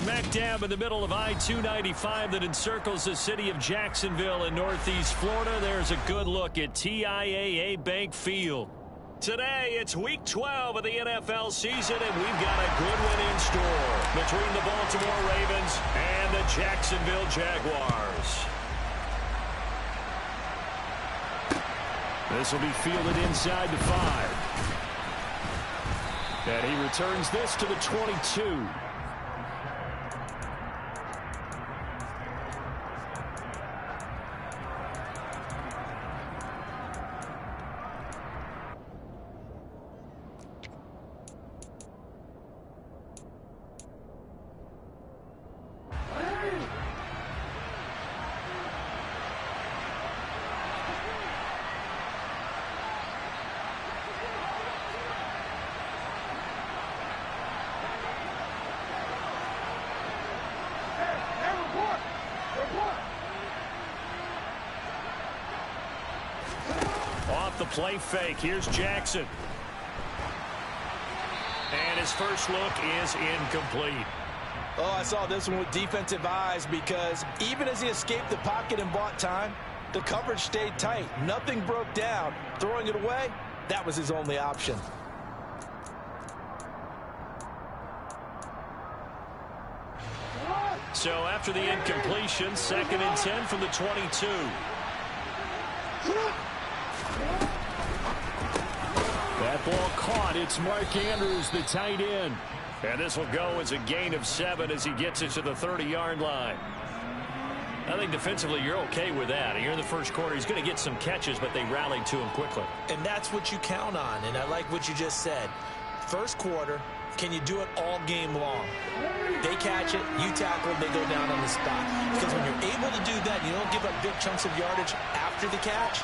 smack dab in the middle of I-295 that encircles the city of Jacksonville in northeast Florida. There's a good look at TIAA Bank Field. Today, it's Week 12 of the NFL season, and we've got a good one in store between the Baltimore Ravens and the Jacksonville Jaguars. This will be fielded inside the 5. And he returns this to the 22. Off the play fake, here's Jackson. And his first look is incomplete. Oh, I saw this one with defensive eyes because even as he escaped the pocket and bought time, the coverage stayed tight. Nothing broke down. Throwing it away, that was his only option. So after the incompletion, 2nd and 10 from the 22. That ball caught. It's Mark Andrews, the tight end. And this will go as a gain of 7 as he gets it to the 30-yard line. I think defensively you're okay with that. Here in the first quarter, he's going to get some catches, but they rallied to him quickly. And that's what you count on, and I like what you just said. First quarter, can you do it all game long? They catch it, you tackle, and they go down on the spot. Because when you're able to do that, you don't give up big chunks of yardage after the catch.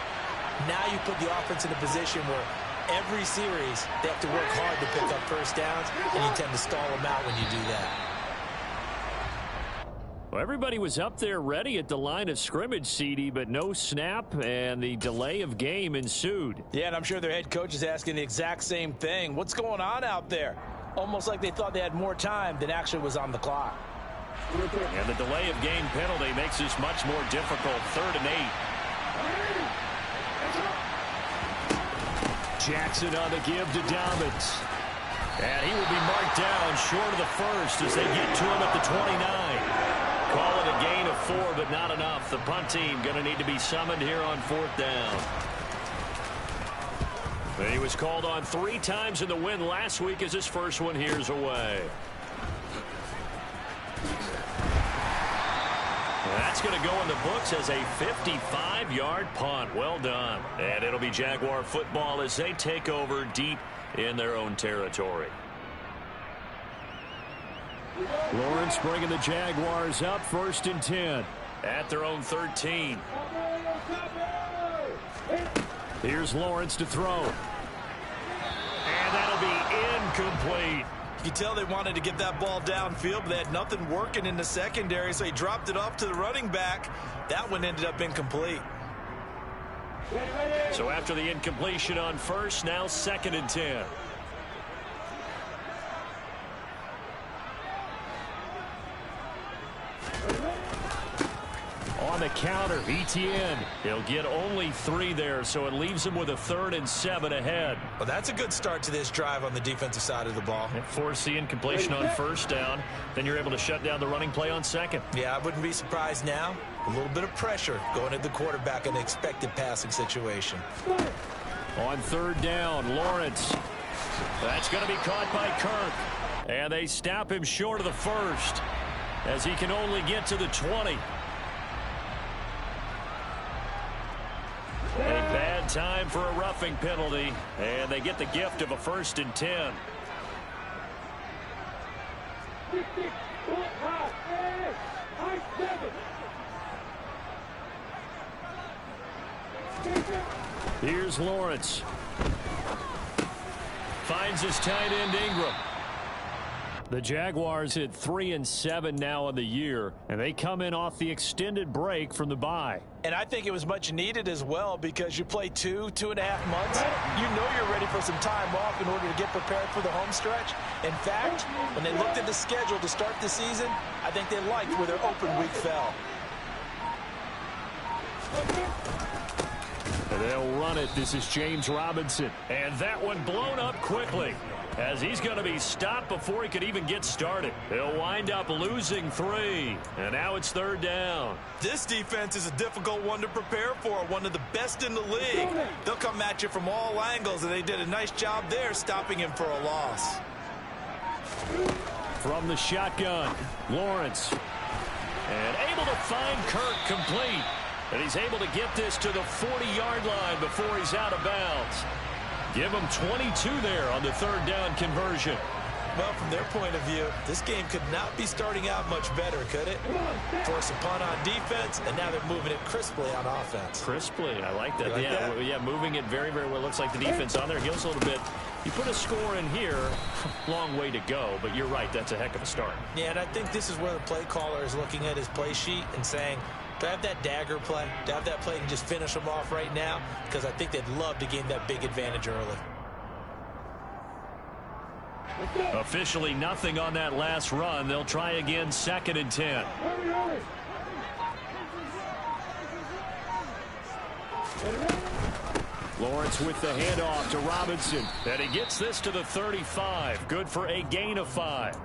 Now you put the offense in a position where every series they have to work hard to pick up first downs, and you tend to stall them out when you do that. Well, everybody was up there ready at the line of scrimmage, CD, but no snap, and the delay of game ensued. Yeah, and I'm sure their head coach is asking the exact same thing. What's going on out there? Almost like they thought they had more time than actually was on the clock. And the delay of game penalty makes this much more difficult. 3rd and 8. Jackson on the give to Dobbins. And he will be marked down short of the first as they get to him at the 29. Call it a gain of 4, but not enough. The punt team going to need to be summoned here on 4th down. He was called on 3 times in the win last week as his first one here's away. That's going to go in the books as a 55-yard punt. Well done. And it'll be Jaguar football as they take over deep in their own territory. Lawrence bringing the Jaguars up 1st and 10 at their own 13. Here's Lawrence to throw. And that'll be incomplete. You can tell they wanted to get that ball downfield, but they had nothing working in the secondary, so he dropped it off to the running back. That one ended up incomplete. So after the incompletion on first, now 2nd and 10. On the counter, ETN. He'll get only 3 there, so it leaves him with a 3rd and 7 ahead. Well, that's a good start to this drive on the defensive side of the ball. Force the incompletion on 1st down. Then you're able to shut down the running play on 2nd. Yeah, I wouldn't be surprised now. A little bit of pressure going at the quarterback in an expected passing situation. On 3rd down, Lawrence. That's going to be caught by Kirk. And they stop him short of the first as he can only get to the 20. A bad time for a roughing penalty, and they get the gift of a 1st and 10. Here's Lawrence. Finds his tight end Ingram. The Jaguars at 3-7 now on the year, and they come in off the extended break from the bye. And I think it was much needed as well, because you play 2.5 months. You know you're ready for some time off in order to get prepared for the home stretch. In fact, when they looked at the schedule to start the season, I think they liked where their open week fell. And they'll run it. This is James Robinson. And that one blown up quickly, as he's going to be stopped before he could even get started. They'll wind up losing 3. And now it's 3rd down. This defense is a difficult one to prepare for, one of the best in the league. They'll come at you from all angles, and they did a nice job there stopping him for a loss. From the shotgun, Lawrence. And able to find Kirk complete. And he's able to get this to the 40-yard line before he's out of bounds. Give them 22 there on the 3rd down conversion. Well, from their point of view, this game could not be starting out much better, could it? Force a punt on defense, and now they're moving it crisply on offense. Crisply, I like that. Like that? Yeah, moving it very, very well. Looks like the defense on there heals a little bit. You put a score in here, long way to go, but you're right, that's a heck of a start. Yeah, and I think this is where the play caller is looking at his play sheet and saying, do I have that dagger play? Do I have that play and just finish them off right now? Because I think they'd love to gain that big advantage early. Officially nothing on that last run. They'll try again, 2nd and 10. Lawrence with the handoff to Robinson. And he gets this to the 35. Good for a gain of 5.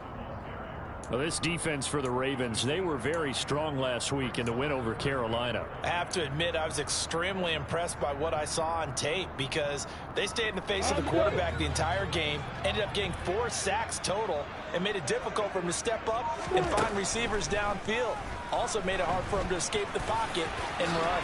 Well, this defense for the Ravens, they were very strong last week in the win over Carolina. I have to admit, I was extremely impressed by what I saw on tape, because they stayed in the face of the quarterback the entire game, ended up getting 4 sacks total, and made it difficult for him to step up and find receivers downfield. Also made it hard for him to escape the pocket and run.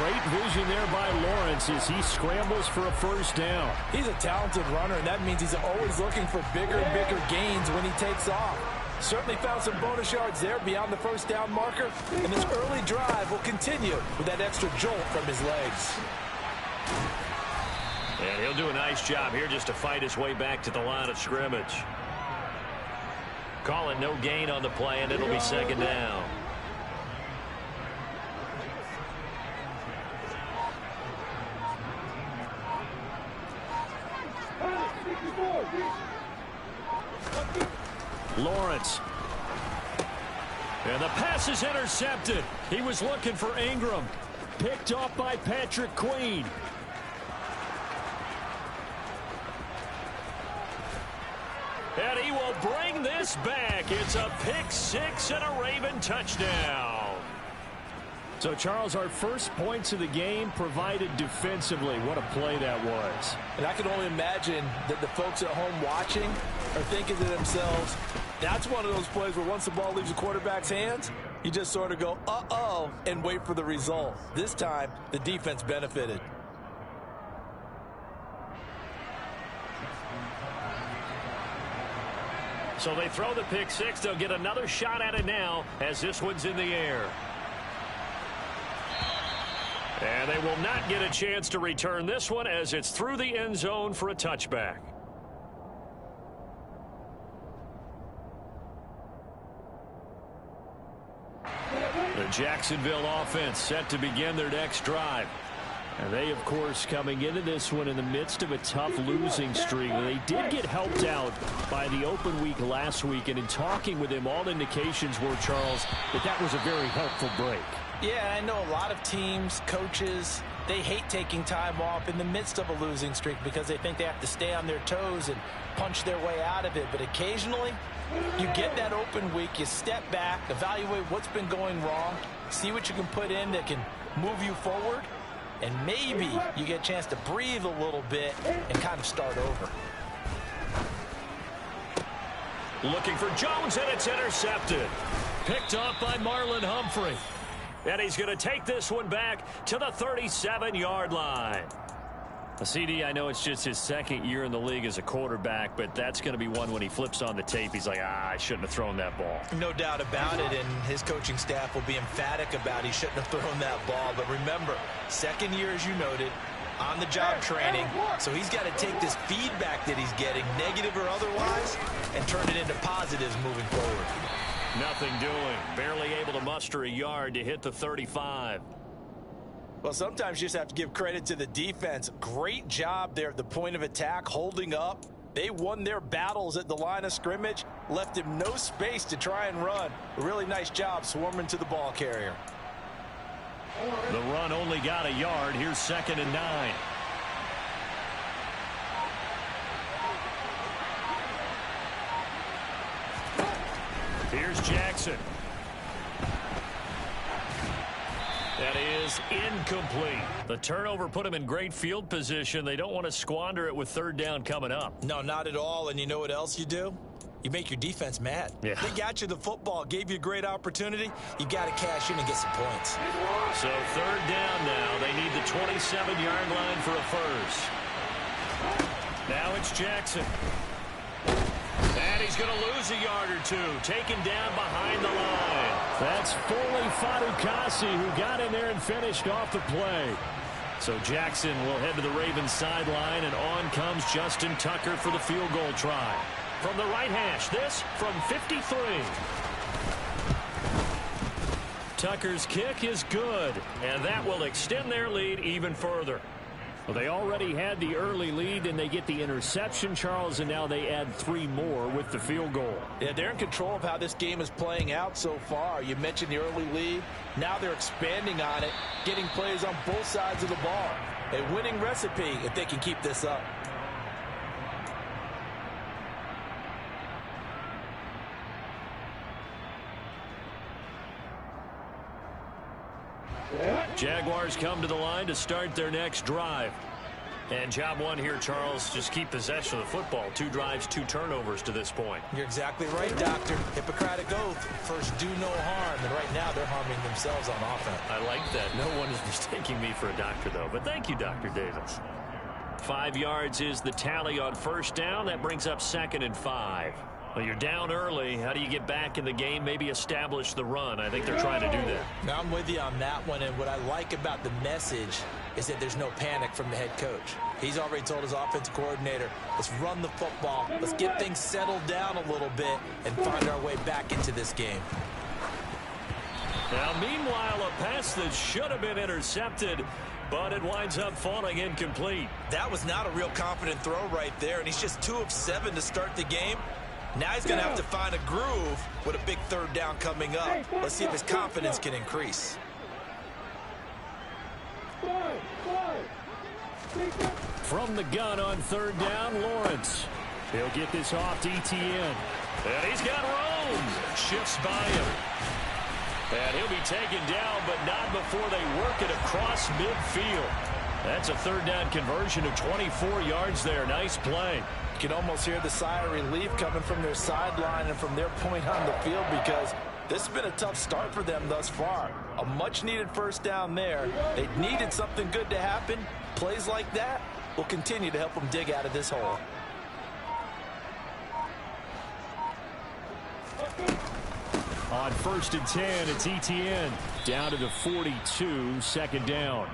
Great vision there by Lawrence as he scrambles for a 1st down. He's a talented runner, and that means he's always looking for bigger and bigger gains when he takes off. Certainly found some bonus yards there beyond the 1st down marker, and this early drive will continue with that extra jolt from his legs. And he'll do a nice job here just to fight his way back to the line of scrimmage. Call it no gain on the play, and it'll be 2nd down. Lawrence. And the pass is intercepted. He was looking for Ingram. Picked off by Patrick Queen. And he will bring this back. It's a pick-6 and a Raven touchdown. So, Charles, our first points of the game provided defensively. What a play that was. And I can only imagine that the folks at home watching are thinking to themselves, that's one of those plays where once the ball leaves the quarterback's hands, you just sort of go, uh-oh, and wait for the result. This time, the defense benefited. So they throw the pick-6. They'll get another shot at it now as this one's in the air. And they will not get a chance to return this one as it's through the end zone for a touchback. The Jacksonville offense set to begin their next drive. And they, of course, coming into this one in the midst of a tough losing streak. They did get helped out by the open week last week, and in talking with him, all indications were, Charles, that was a very helpful break. Yeah, I know a lot of teams, coaches, they hate taking time off in the midst of a losing streak because they think they have to stay on their toes and punch their way out of it. But occasionally, you get that open week, you step back, evaluate what's been going wrong, see what you can put in that can move you forward, and maybe you get a chance to breathe a little bit and kind of start over. Looking for Jones, and it's intercepted. Picked off by Marlon Humphrey. And he's going to take this one back to the 37-yard line. CD, I know it's just his 2nd year in the league as a quarterback, but that's going to be one when he flips on the tape, he's like, I shouldn't have thrown that ball. No doubt about it, and his coaching staff will be emphatic about he shouldn't have thrown that ball. But remember, 2nd year, as you noted, on-the-job training, so he's got to take this feedback that he's getting, negative or otherwise, and turn it into positives moving forward. Nothing doing. Barely able to muster a yard to hit the 35. Well, sometimes you just have to give credit to the defense. Great job there at the point of attack, holding up. They won their battles at the line of scrimmage, left him no space to try and run. A really nice job swarming to the ball carrier. The run only got a yard. Here's 2nd and 9. Here's Jackson. That is incomplete. The turnover put him in great field position. They don't want to squander it with 3rd down coming up. No, not at all. And you know what else you do? You make your defense mad. Yeah. They got you the football, gave you a great opportunity. You got to cash in and get some points. So 3rd down now. They need the 27-yard line for a first. Now it's Jackson. And he's going to lose a yard or two. Taken down behind the line. That's Foley Fadukasi who got in there and finished off the play. So Jackson will head to the Ravens sideline, and on comes Justin Tucker for the field goal try. From the right hash, this from 53. Tucker's kick is good, and that will extend their lead even further. Well, they already had the early lead, and they get the interception, Charles, and now they add 3 more with the field goal. Yeah, they're in control of how this game is playing out so far. You mentioned the early lead. Now they're expanding on it, getting plays on both sides of the ball. A winning recipe if they can keep this up. Jaguars come to the line to start their next drive. And job one here, Charles, just keep possession of the football. 2 drives, 2 turnovers to this point. You're exactly right, Doctor. Hippocratic oath. First, do no harm. And right now, they're harming themselves on offense. I like that. No one is mistaking me for a doctor, though. But thank you, Dr. Davis. 5 yards is the tally on 1st down. That brings up 2nd and 5. Well, you're down early. How do you get back in the game? Maybe establish the run. I think they're trying to do that. Now, I'm with you on that one. And what I like about the message is that there's no panic from the head coach. He's already told his offensive coordinator, let's run the football. Let's get things settled down a little bit and find our way back into this game. Now, meanwhile, a pass that should have been intercepted, but it winds up falling incomplete. That was not a real confident throw right there, and he's just 2 of 7 to start the game. Now he's going to have to find a groove with a big 3rd down coming up. Let's see if his confidence can increase. From the gun on 3rd down, Lawrence. He'll get this off to Etienne. And he's got room. Shifts by him. And he'll be taken down, but not before they work it across midfield. That's a 3rd down conversion of 24 yards there. Nice play. You can almost hear the sigh of relief coming from their sideline and from their point on the field, because this has been a tough start for them thus far. A much-needed 1st down there. They needed something good to happen. Plays like that will continue to help them dig out of this hole. On 1st and 10, it's Etienne. Down to the 42, 2nd down.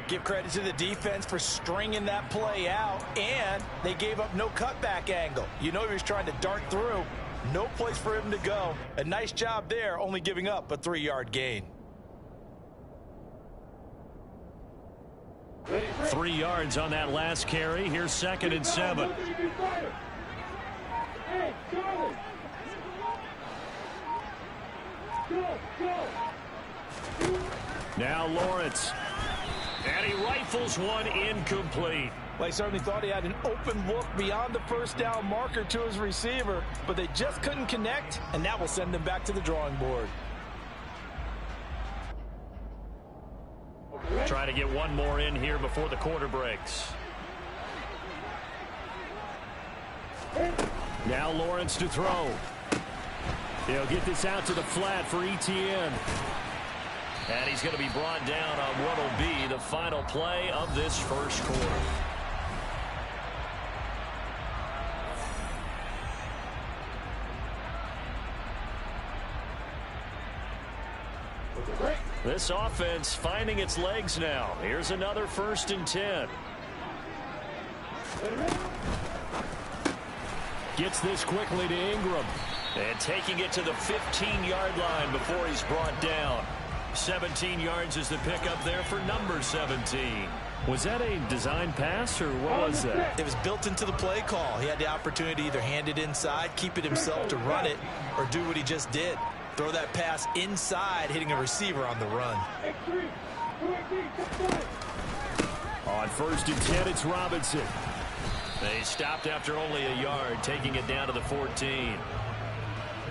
Give credit to the defense for stringing that play out, and they gave up no cutback angle. You know he was trying to dart through. No place for him to go. A nice job there, only giving up a 3-yard gain. 3 yards on that last carry. Here's 2nd and 7. Now Lawrence. And he rifles one incomplete. Well, he certainly thought he had an open look beyond the 1st down marker to his receiver, but they just couldn't connect, and that will send them back to the drawing board. Try to get one more in here before the quarter breaks. Now Lawrence to throw. He'll get this out to the flat for Etienne. And he's going to be brought down on what will be the final play of this 1st quarter. This offense finding its legs now. Here's another 1st and 10. Gets this quickly to Ingram. And taking it to the 15-yard line before he's brought down. 17 yards is the pickup there for number 17. Was that a design pass, or what was that? It was built into the play call. He had the opportunity to either hand it inside, keep it himself to run it, or do what he just did. Throw that pass inside, hitting a receiver on the run. On 1st and 10, it's Robinson. They stopped after only a yard, taking it down to the 14.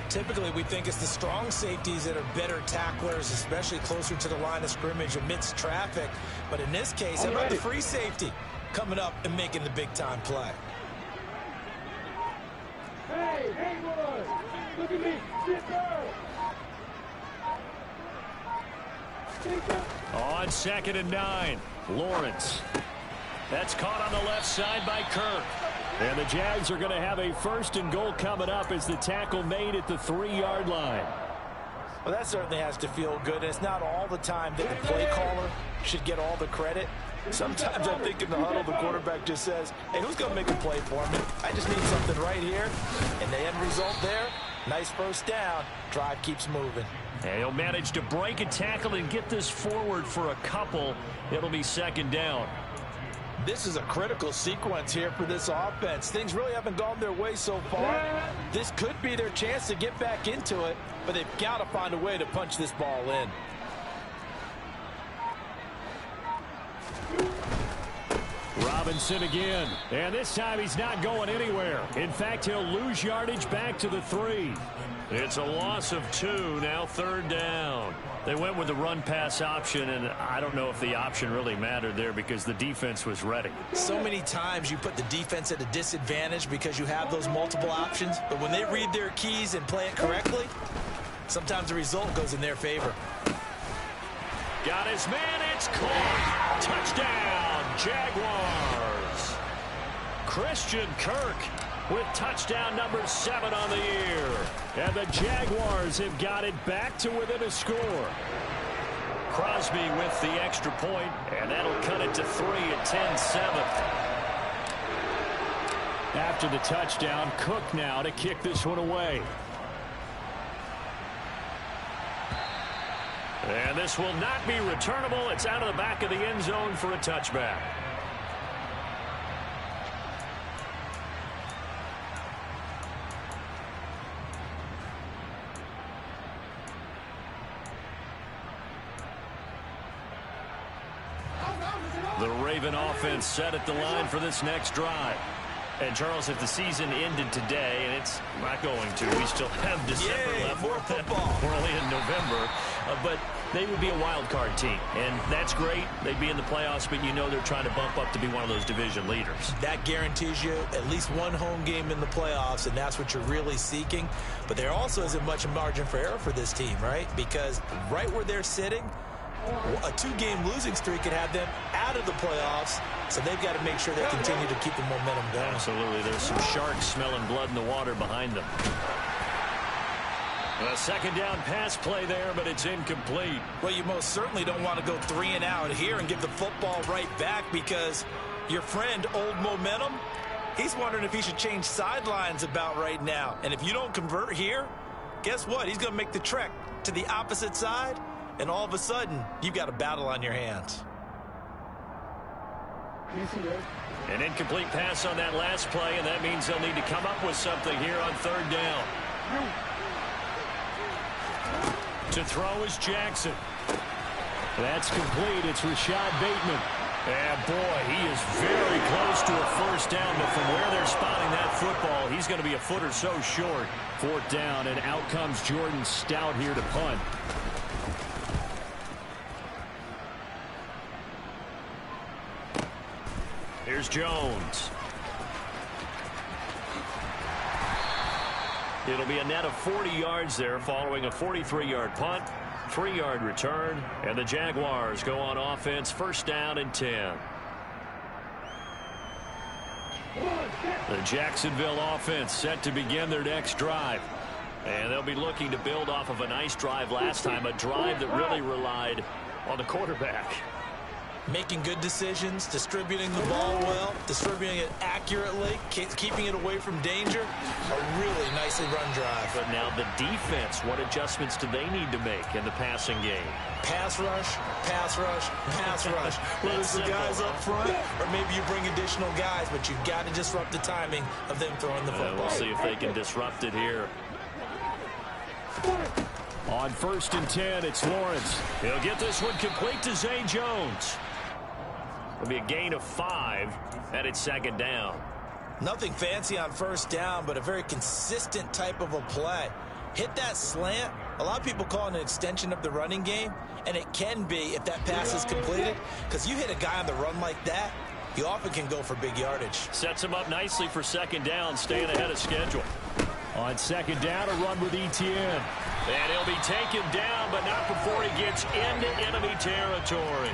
Typically, we think it's the strong safeties that are better tacklers, especially closer to the line of scrimmage amidst traffic. But in this case, how about the free safety coming up and making the big-time play? Hey, boy, look at me. Sit down. On 2nd and 9, Lawrence. That's caught on the left side by Kirk. And the Jags are going to have a 1st and goal coming up as the tackle made at the 3-yard line. Well, that certainly has to feel good. And it's not all the time that the play caller should get all the credit. Sometimes I think in the huddle, the quarterback just says, hey, who's going to make a play for me? I just need something right here. And the end result there, nice 1st down. Drive keeps moving. And he'll manage to break a tackle and get this forward for a couple. It'll be 2nd down. This is a critical sequence here for this offense. Things really haven't gone their way so far. This could be their chance to get back into it, but they've got to find a way to punch this ball in. Robinson again, and this time he's not going anywhere. In fact, he'll lose yardage back to the 3. It's a loss of 2, now 3rd down. They went with the run-pass option, and I don't know if the option really mattered there because the defense was ready. So many times you put the defense at a disadvantage because you have those multiple options, but when they read their keys and play it correctly, sometimes the result goes in their favor. Got his man, it's caught. Touchdown, Jaguars. Christian Kirk with touchdown number 7 on the year. And the Jaguars have got it back to within a score. Crosby with the extra point, and that'll cut it to 3 at 10-7. After the touchdown, Cook now to kick this one away. And this will not be returnable. It's out of the back of the end zone for a touchback. The Raven offense set at the line for this next drive. And, Charles, if the season ended today, and it's not going to, we still have December left. More football. We're only in November. But they would be a wild card team. And that's great. They'd be in the playoffs, but you know they're trying to bump up to be one of those division leaders. That guarantees you at least one home game in the playoffs, and that's what you're really seeking. But there also isn't much margin for error for this team, right? Because right where they're sitting, a 2-game losing streak could have them out of the playoffs, so they've got to make sure they continue to keep the momentum going. Absolutely. There's some sharks smelling blood in the water behind them. A 2nd down pass play there, but it's incomplete. Well, you most certainly don't want to go 3 and out here and give the football right back because your friend, Old Momentum, he's wondering if he should change sidelines about right now. And if you don't convert here, guess what? He's going to make the trek to the opposite side. And all of a sudden, you've got a battle on your hands. An incomplete pass on that last play, and that means they'll need to come up with something here on 3rd down. To throw is Jackson. That's complete. It's Rashad Bateman. And, boy, he is very close to a 1st down, but from where they're spotting that football, he's going to be a foot or so short. 4th down, and out comes Jordan Stout here to punt. Here's Jones. It'll be a net of 40 yards there following a 43-yard punt, 3-yard return, and the Jaguars go on offense 1st down and 10. The Jacksonville offense set to begin their next drive. And they'll be looking to build off of a nice drive last time, a drive that really relied on the quarterback. Making good decisions, distributing the ball well, distributing it accurately, keeping it away from danger. A really nicely run drive. But now the defense, what adjustments do they need to make in the passing game? Pass rush, pass rush, pass rush. Whether it's the guys up front or maybe you bring additional guys, but you've got to disrupt the timing of them throwing the football. We'll see if they can disrupt it here. On 1st and 10, it's Lawrence. He'll get this one complete to Zay Jones. It'll be a gain of 5, and it's 2nd down. Nothing fancy on 1st down, but a very consistent type of a play. Hit that slant. A lot of people call it an extension of the running game, and it can be if that pass is completed, because you hit a guy on the run like that, you often can go for big yardage. Sets him up nicely for 2nd down, staying ahead of schedule. On 2nd down, a run with Etienne. And he'll be taken down, but not before he gets into enemy territory.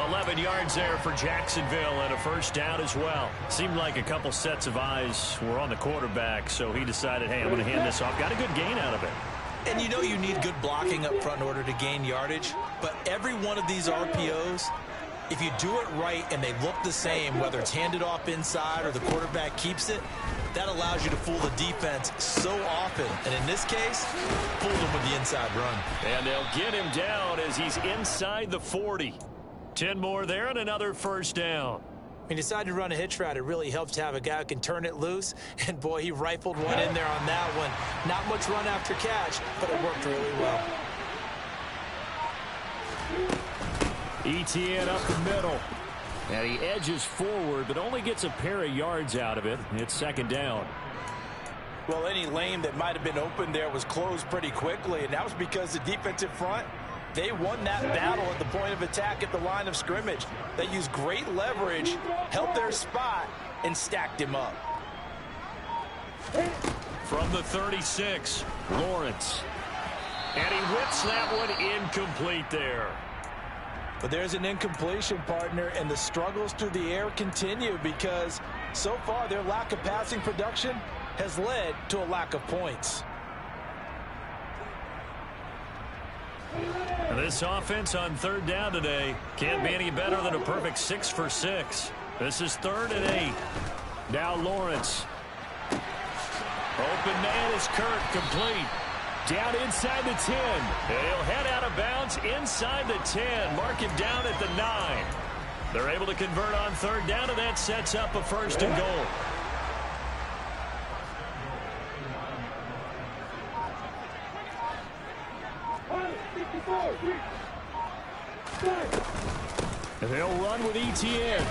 11 yards there for Jacksonville and a 1st down as well. Seemed like a couple sets of eyes were on the quarterback, so he decided, hey, I'm going to hand this off. Got a good gain out of it. And you know you need good blocking up front in order to gain yardage, but every one of these RPOs, if you do it right and they look the same, whether it's handed off inside or the quarterback keeps it, that allows you to fool the defense so often. And in this case, fooled him with the inside run. And they'll get him down as he's inside the 40. 10 more there and another 1st down. When you decide to run a hitch route, it really helps to have a guy who can turn it loose. And, boy, he rifled one in there on that one. Not much run after catch, but it worked really well. Etienne up the middle. And he edges forward, but only gets a pair of yards out of it. It's 2nd down. Well, any lane that might have been open there was closed pretty quickly, and that was because the defensive front, they won that battle at the point of attack at the line of scrimmage. They used great leverage, held their spot, and stacked him up. From the 36, Lawrence. And he whips that one incomplete there. But there's an incompletion, partner, and the struggles through the air continue because so far their lack of passing production has led to a lack of points. This offense on 3rd down today can't be any better than a perfect 6 for 6. This is 3rd and 8. Now Lawrence. Open man is Kirk, complete. Down inside the 10. And he'll head out of bounds inside the 10. Mark him down at the 9. They're able to convert on 3rd down, and that sets up a 1st and goal. And they'll run with Etienne.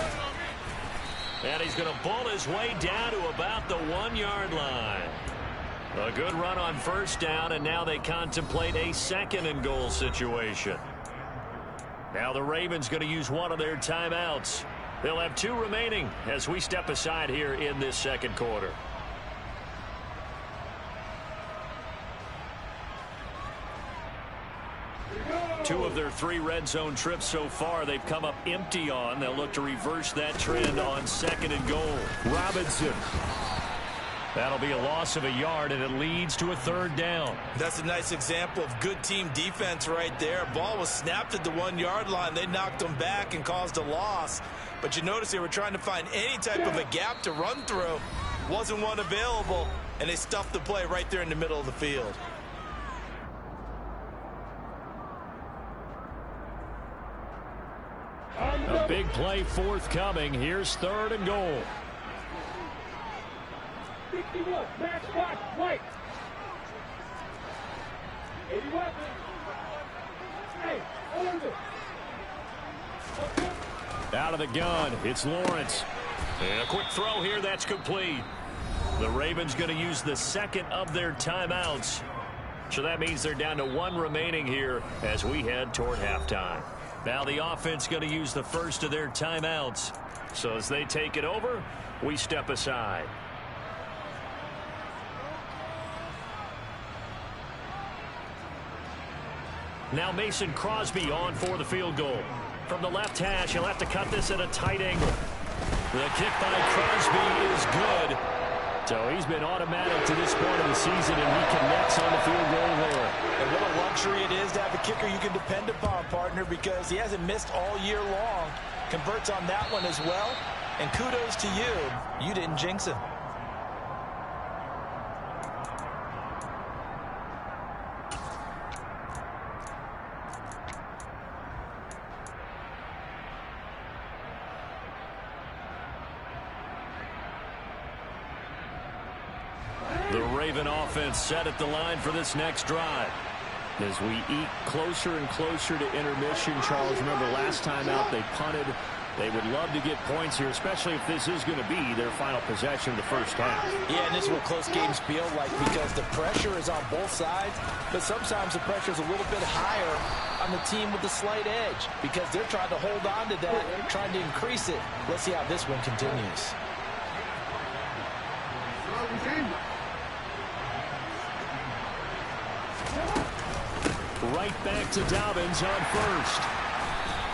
And he's going to bull his way down to about the 1-yard line. A good run on 1st down, and now they contemplate a 2nd and goal situation. Now the Ravens going to use one of their timeouts. They'll have 2 remaining as we step aside here in this 2nd quarter. Two of their 3 red zone trips so far they've come up empty on. They'll look to reverse that trend on 2nd and goal. Robinson. That'll be a loss of a yard, and it leads to a 3rd down. That's a nice example of good team defense right there. Ball was snapped at the 1-yard line. They knocked them back and caused a loss. But you notice they were trying to find any type of a gap to run through. Wasn't one available, and they stuffed the play right there in the middle of the field. A big play forthcoming. Here's 3rd and goal. 61, match spot, white. 81. Hey, over. Out of the gun, it's Lawrence. And a quick throw here, that's complete. The Ravens going to use the 2nd of their timeouts. So that means they're down to 1 remaining here as we head toward halftime. Now the offense going to use the 1st of their timeouts. So as they take it over, we step aside. Now Mason Crosby on for the field goal. From the left hash, he'll have to cut this at a tight angle. The kick by Crosby is good. So he's been automatic to this point of the season, and he connects on the field goal there. And what a luxury it is to have a kicker you can depend upon, partner, because he hasn't missed all year long. Converts on that one as well. And kudos to you. You didn't jinx him. The Raven offense set at the line for this next drive. As we eat closer and closer to intermission, Charles, remember last time out they punted. They would love to get points here, especially if this is going to be their final possession of the first half. Yeah, and this is what close games feel like because the pressure is on both sides, but sometimes the pressure is a little bit higher on the team with the slight edge because they're trying to hold on to that, trying to increase it. Let's see how this one continues. Right back to Dobbins on first.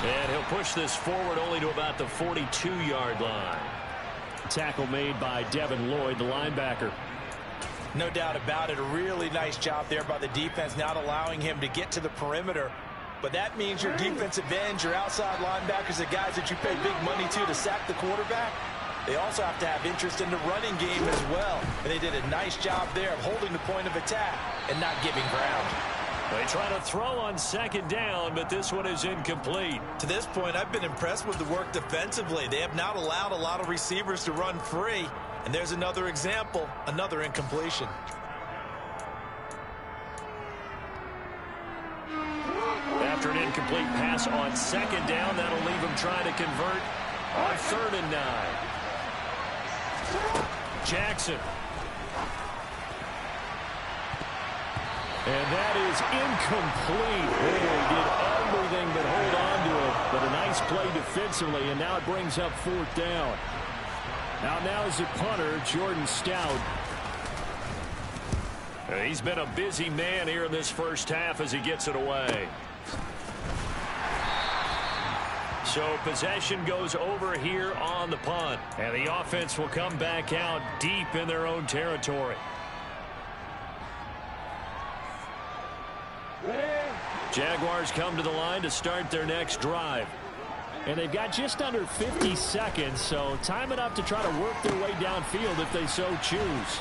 And he'll push this forward only to about the 42-yard line. Tackle made by Devin Lloyd, the linebacker. No doubt about it. A really nice job there by the defense, not allowing him to get to the perimeter. But that means your defensive ends, your outside linebackers, the guys that you pay big money to sack the quarterback, they also have to have interest in the running game as well. And they did a nice job there of holding the point of attack and not giving ground. They try to throw on second down, but this one is incomplete. To this point, I've been impressed with the work defensively. They have not allowed a lot of receivers to run free. And there's another example, another incompletion. After an incomplete pass on second down, that'll leave him trying to convert on 3rd and 9. Jackson. And that is incomplete. Boy, did everything but hold on to it. But a nice play defensively, and now it brings up 4th down. Now is the punter, Jordan Stout. He's been a busy man here in this first half as he gets it away. So possession goes over here on the punt. And the offense will come back out deep in their own territory. Jaguars come to the line to start their next drive. And they've got just under 50 seconds, so time enough to try to work their way downfield if they so choose.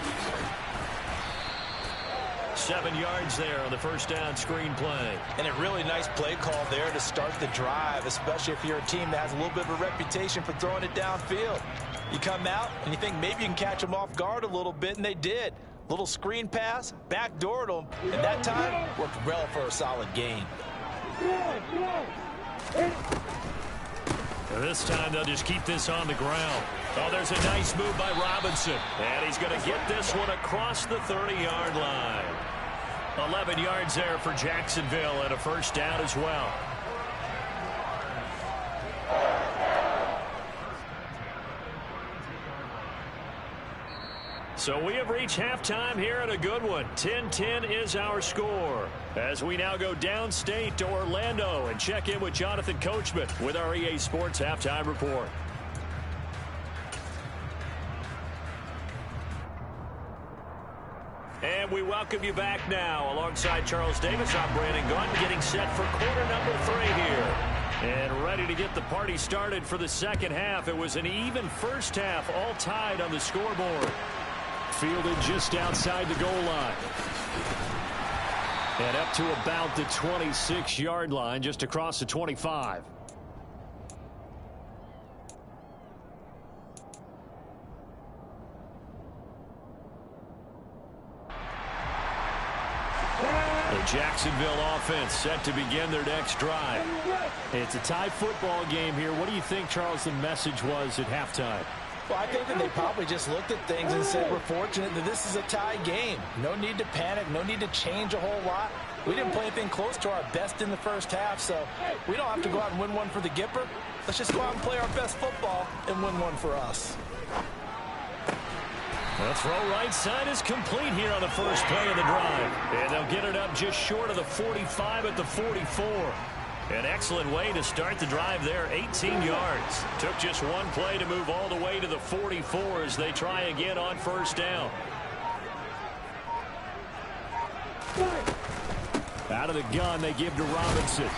7 yards there on the first down screen play. And a really nice play call there to start the drive, especially if you're a team that has a little bit of a reputation for throwing it downfield. You come out and you think maybe you can catch them off guard a little bit, and they did. Little screen pass, backdoored them, and that time worked well for a solid gain. And this time they'll just keep this on the ground. Oh, there's a nice move by Robinson. And he's going to get this one across the 30-yard line. 11 yards there for Jacksonville and a first down as well. So we have reached halftime here at a good one. 10-10 is our score. As we now go downstate to Orlando and check in with Jonathan Coachman with our EA Sports Halftime Report. And we welcome you back now. Alongside Charles Davis, I'm Brandon Gunn, getting set for quarter number 3 here. And ready to get the party started for the second half. It was an even first half, all tied on the scoreboard. Fielded just outside the goal line. And up to about the 26-yard line, just across the 25. The Jacksonville offense set to begin their next drive. It's a tie football game here. What do you think, Charles, the message was at halftime? Well, I think that they probably just looked at things and said, we're fortunate that this is a tie game. No need to panic. No need to change a whole lot. We didn't play anything close to our best in the first half, so we don't have to go out and win one for the Gipper. Let's just go out and play our best football and win one for us. The throw right side is complete here on the first play of the drive. And they'll get it up just short of the 45 at the 44. An excellent way to start the drive there, 18 yards. Took just one play to move all the way to the 44 as they try again on first down. Out of the gun, they give to Robinson.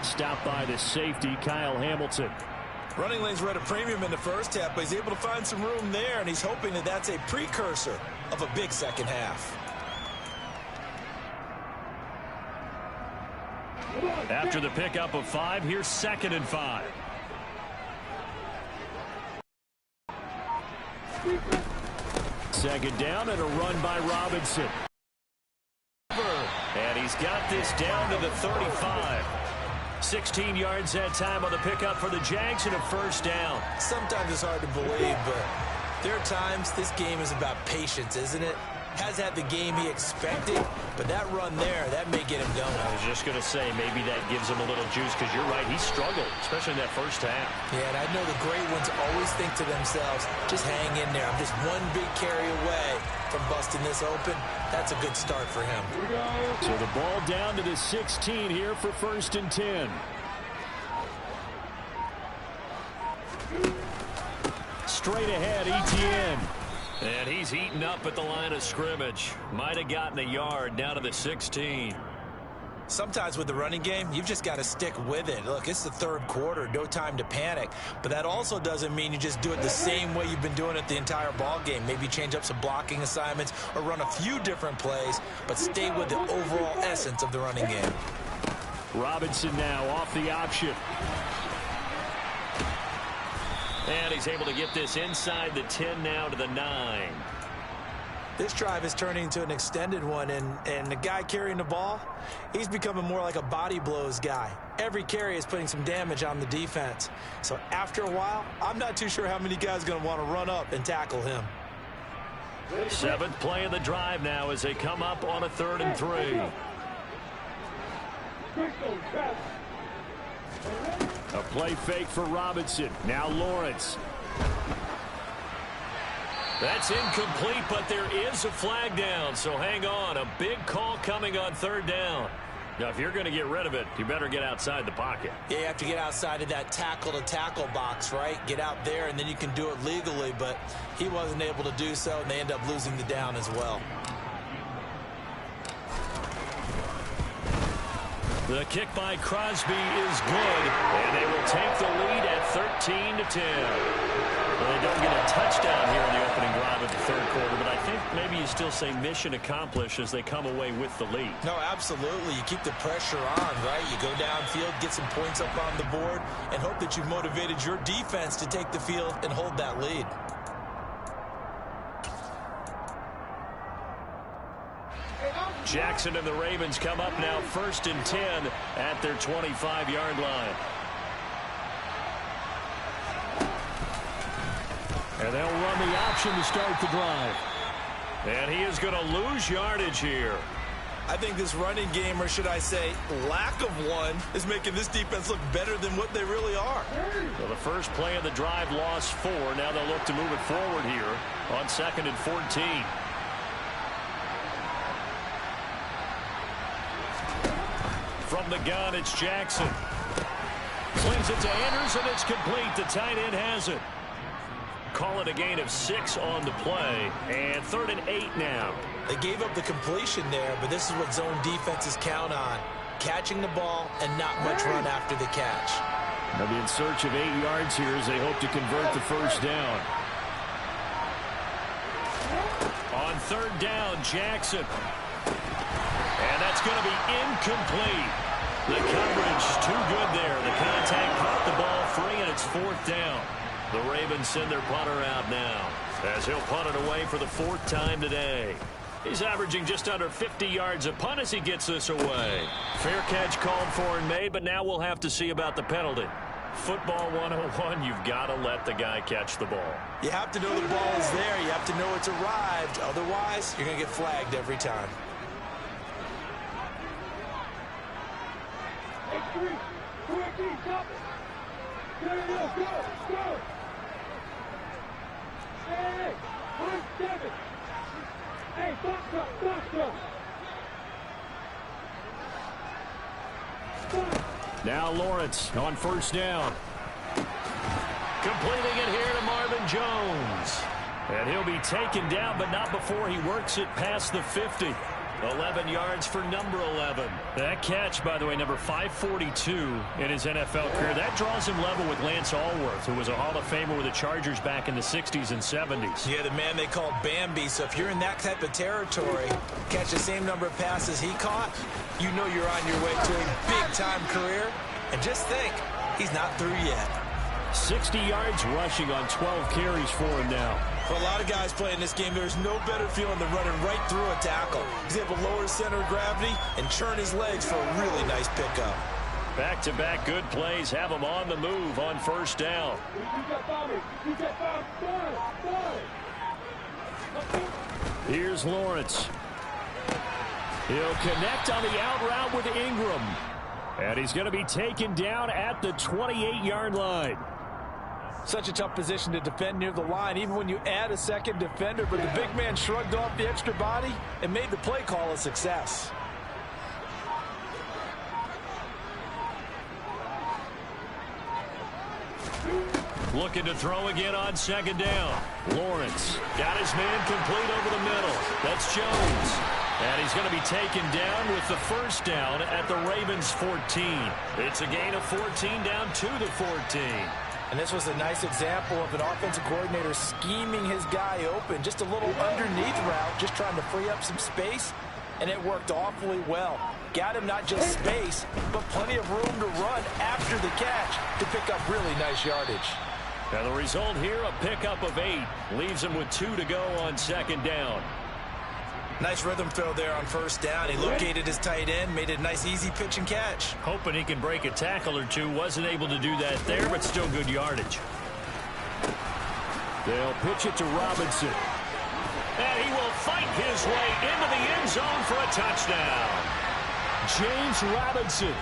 Stopped by the safety, Kyle Hamilton. Running lanes were at a premium in the first half, but he's able to find some room there, and he's hoping that that's a precursor of a big second half. After the pickup of 5, here's 2nd and 5. Second down and a run by Robinson. And he's got this down to the 35. 16 yards that time on the pickup for the Jags and a first down. Sometimes it's hard to believe, but there are times this game is about patience, isn't it? Has had the game he expected, but that run there, that may get him going. I was just going to say, maybe that gives him a little juice, because you're right, he struggled, especially in that first half. Yeah, and I know the great ones always think to themselves, just hang in there. I'm just one big carry away from busting this open. That's a good start for him. So the ball down to the 16 here for 1st and 10. Straight ahead, Etienne. And he's eaten up at the line of scrimmage. Might have gotten a yard down to the 16. Sometimes with the running game, you've just got to stick with it. Look, it's the third quarter, no time to panic. But that also doesn't mean you just do it the same way you've been doing it the entire ball game. Maybe change up some blocking assignments or run a few different plays, but stay with the overall essence of the running game. Robinson now off the option. And he's able to get this inside the 10 now to the 9. This drive is turning into an extended one, and the guy carrying the ball, he's becoming more like a body blows guy. Every carry is putting some damage on the defense. So after a while, I'm not too sure how many guys are going to want to run up and tackle him. 7th play of the drive now as they come up on a 3rd and 3. A play fake for Robinson. Now Lawrence. That's incomplete, but there is a flag down, so hang on. A big call coming on 3rd down. Now, if you're going to get rid of it, you better get outside the pocket. Yeah, you have to get outside of that tackle-to-tackle box, right? Get out there, and then you can do it legally, but he wasn't able to do so, and they end up losing the down as well. The kick by Crosby is good, and they will take the lead at 13-10. Well, they don't get a touchdown here in the opening drive of the 3rd quarter, but I think maybe you still say mission accomplished as they come away with the lead. No, absolutely. You keep the pressure on, right? You go downfield, get some points up on the board, and hope that you've motivated your defense to take the field and hold that lead. Jackson and the Ravens come up now 1st and 10 at their 25-yard line. And they'll run the option to start the drive. And he is going to lose yardage here. I think this running game, or should I say lack of one, is making this defense look better than what they really are. Well, the first play of the drive lost 4. Now they'll look to move it forward here on 2nd and 14. From the gun, it's Jackson. Slings it to Anderson. It's complete. The tight end has it. Call it a gain of 6 on the play. And 3rd and 8 now. They gave up the completion there, but this is what zone defenses count on. Catching the ball and not much run after the catch. They'll be in search of 8 yards here as they hope to convert the first down. On 3rd down, Jackson. And that's going to be incomplete. The coverage too good there. The contact caught the ball free, and it's 4th down. The Ravens send their punter out now as he'll punt it away for the 4th time today. He's averaging just under 50 yards a punt as he gets this away. Fair catch called for and made, but now we'll have to see about the penalty. Football 101, you've got to let the guy catch the ball. You have to know the ball is there. You have to know it's arrived. Otherwise, you're going to get flagged every time. Now Lawrence on first down. Completing it here to Marvin Jones. And he'll be taken down, but not before he works it past the 50. 11 yards for number 11. That catch, by the way, number 542 in his NFL career. That draws him level with Lance Allworth, who was a Hall of Famer with the Chargers back in the 60s and 70s. Yeah, the man they called Bambi. So if you're in that type of territory, catch the same number of passes he caught, you know you're on your way to a big-time career. And just think, he's not through yet. 60 yards rushing on 12 carries for him now. For a lot of guys playing this game, there's no better feeling than running right through a tackle. He's able to lower his center of gravity and churn his legs for a really nice pickup. Back-to-back good plays have him on the move on first down. Here's Lawrence. He'll connect on the out route with Ingram. And he's going to be taken down at the 28-yard line. Such a tough position to defend near the line, even when you add a second defender. But the big man shrugged off the extra body and made the play call a success. Looking to throw again on second down. Lawrence got his man complete over the middle. That's Jones. And he's going to be taken down with the first down at the Ravens' 14. It's a gain of 14 down to the 14. And this was a nice example of an offensive coordinator scheming his guy open. Just a little underneath route, just trying to free up some space. And it worked awfully well. Got him not just space, but plenty of room to run after the catch to pick up really nice yardage. And the result here, a pickup of 8. Leaves him with 2 to go on second down. Nice rhythm throw there on first down. He located his tight end, made it a nice easy pitch and catch. Hoping he can break a tackle or two. Wasn't able to do that there, but still good yardage. They'll pitch it to Robinson. And he will fight his way into the end zone for a touchdown. James Robinson,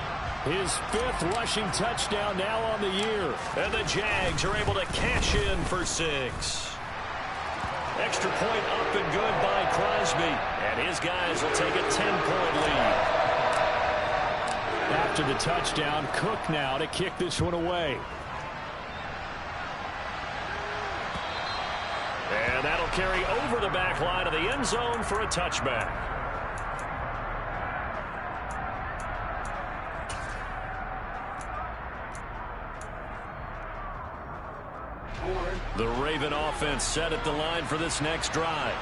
his 5th rushing touchdown now on the year. And the Jags are able to cash in for 6. Extra point up and good by Crosby. And his guys will take a 10-point lead. After the touchdown, Cook now to kick this one away. And that'll carry over the back line of the end zone for a touchback. The Raven offense set at the line for this next drive.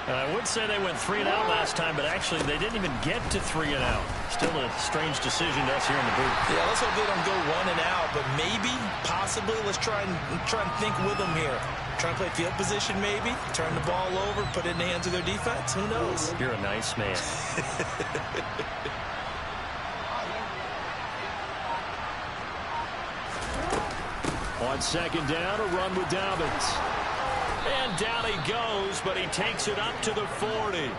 I would say they went 3 and out last time, but actually they didn't even get to 3 and out. Still a strange decision to us here in the booth. Yeah, let's hope they don't go 1 and out, but maybe, possibly, let's try and think with them here. Try and play field position maybe, turn the ball over, put it in the hands of their defense. Who knows? You're a nice man. On second down, a run with Dobbins. And down he goes, but he takes it up to the 40.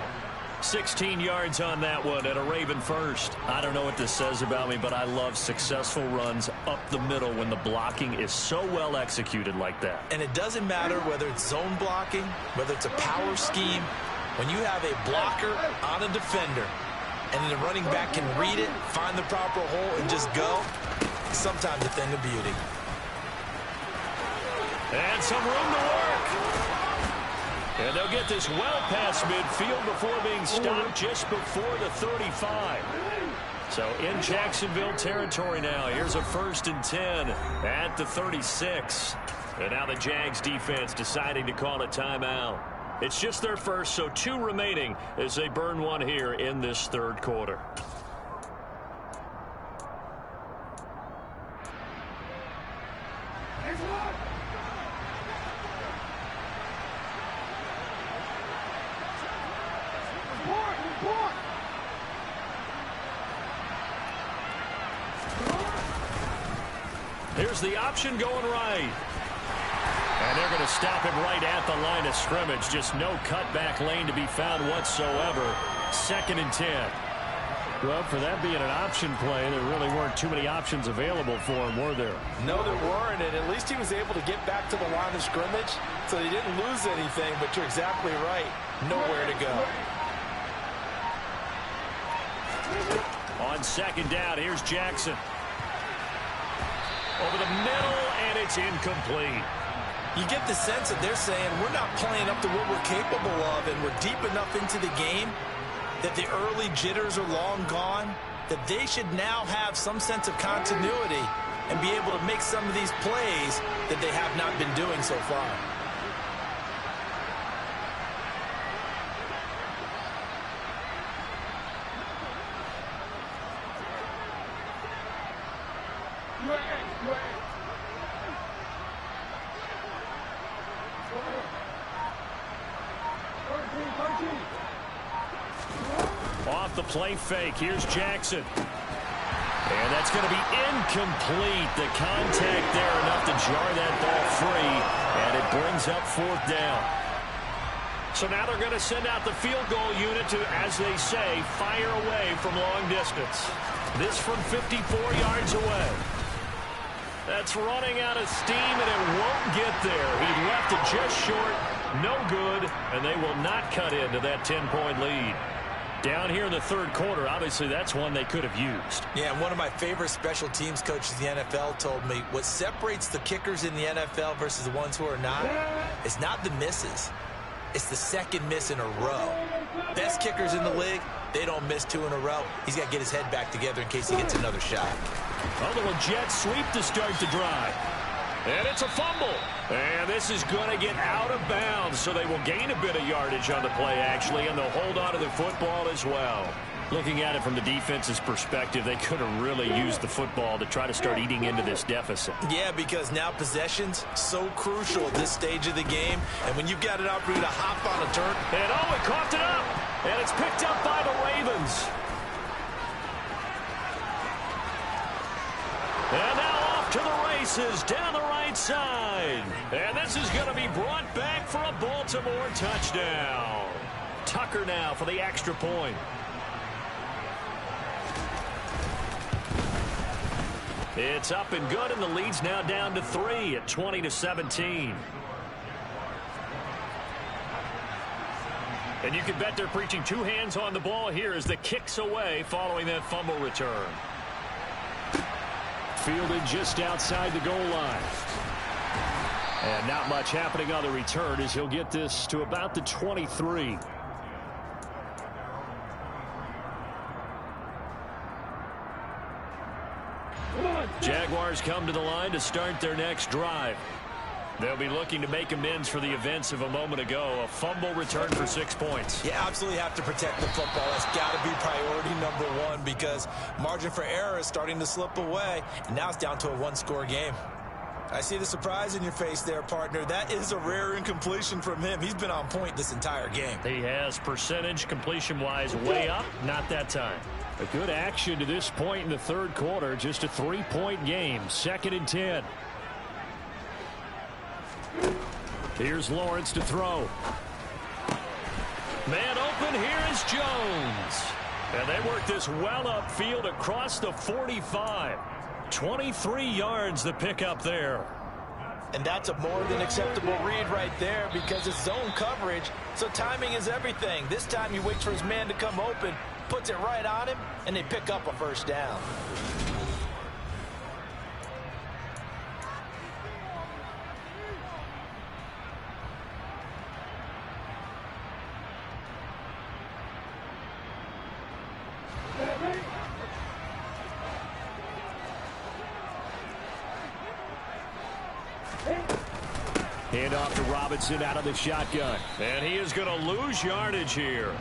16 yards on that one and a Raven first. I don't know what this says about me, but I love successful runs up the middle when the blocking is so well executed like that. And it doesn't matter whether it's zone blocking, whether it's a power scheme. When you have a blocker on a defender and the running back can read it, find the proper hole, and just go, sometimes a thing of beauty. And some room to work. And they'll get this well past midfield before being stopped just before the 35. So in Jacksonville territory now. Here's a 1st and 10 at the 36. And now the Jags defense deciding to call a timeout. It's just their first, so 2 remaining as they burn one here in this 3rd quarter. Here's the option going right. And they're going to stop him right at the line of scrimmage. Just no cutback lane to be found whatsoever. 2nd and 10. Well, for that being an option play, there really weren't too many options available for him, were there? No, there weren't, and at least he was able to get back to the line of scrimmage, so he didn't lose anything, but you're exactly right. Nowhere to go. On on second down. Here's Jackson. Over the middle, and it's incomplete. You get the sense that they're saying we're not playing up to what we're capable of, and we're deep enough into the game that the early jitters are long gone, that they should now have some sense of continuity and be able to make some of these plays that they have not been doing so far. Off the play fake, here's Jackson. And that's going to be incomplete. The contact there enough to jar that ball free, and it brings up fourth down. So now they're going to send out the field goal unit to, as they say, fire away from long distance. This from 54 yards away. That's running out of steam, and it won't get there. He left it just short, no good, and they will not cut into that 10-point lead. Down here in the third quarter, obviously that's one they could have used. Yeah, and one of my favorite special teams coaches in the NFL told me what separates the kickers in the NFL versus the ones who are not is not the misses. It's the second miss in a row. Best kickers in the league, they don't miss two in a row. He's got to get his head back together in case he gets another shot. A little jet sweep to start the drive. And it's a fumble. And this is going to get out of bounds, so they will gain a bit of yardage on the play, actually, and they'll hold on to the football as well. Looking at it from the defense's perspective, they could have really used the football to try to start eating into this deficit. Yeah, because now possession's so crucial at this stage of the game, and when you've got an opportunity to hop on a turn. And oh, it coughed it up, and it's picked up by the Ravens. And now off to the races down the right side. And this is going to be brought back for a Baltimore touchdown. Tucker now for the extra point. It's up and good, and the lead's now down to 3 at 20-17. And you can bet they're preaching two hands on the ball here as the kick's away following that fumble return. Fielded just outside the goal line. And not much happening on the return as he'll get this to about the 23. Jaguars come to the line to start their next drive. They'll be looking to make amends for the events of a moment ago. A fumble return for 6 points. You absolutely have to protect the football. That's got to be priority number one because margin for error is starting to slip away, and now it's down to a one-score game. I see the surprise in your face there, partner. That is a rare incompletion from him. He's been on point this entire game. He has percentage completion-wise way up, not that time. A good action to this point in the third quarter. Just a 3-point game. 2nd and 10. Here's Lawrence to throw. Man open, here is Jones. And they work this well upfield across the 45. 23 yards the pickup there. And that's a more than acceptable read right there because it's zone coverage, so timing is everything. This time he waits for his man to come open, puts it right on him, and they pick up a first down. Hand off to Robinson out of the shotgun. And he is going to lose yardage here.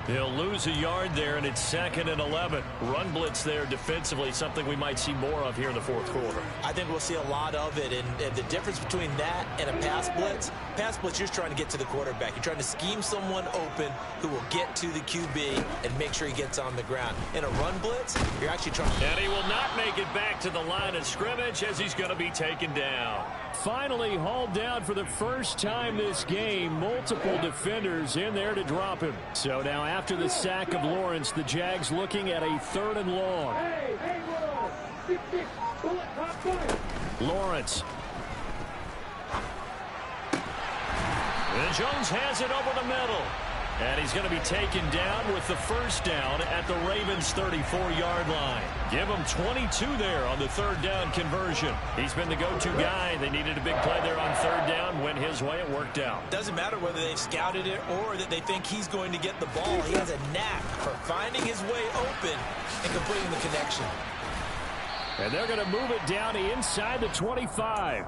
He'll lose a yard there, and it's 2nd and 11. Run blitz there defensively, something we might see more of here in the fourth quarter. I think we'll see a lot of it, and the difference between that and a pass blitz, you're just trying to get to the quarterback. You're trying to scheme someone open who will get to the QB and make sure he gets on the ground. In a run blitz, you're actually trying to... And he will not make it back to the line of scrimmage as he's going to be taken down. Finally hauled down for the first time this game. Multiple defenders in there to drop him. So now after the sack of Lawrence, the Jags looking at a 3rd and long. Lawrence. And Jones has it over the middle. And he's going to be taken down with the first down at the Ravens' 34-yard line. Give him 22 there on the third down conversion. He's been the go-to guy. They needed a big play there on third down. Went his way. It worked out. Doesn't matter whether they've scouted it or that they think he's going to get the ball. He has a knack for finding his way open and completing the connection. And they're going to move it down inside the 25.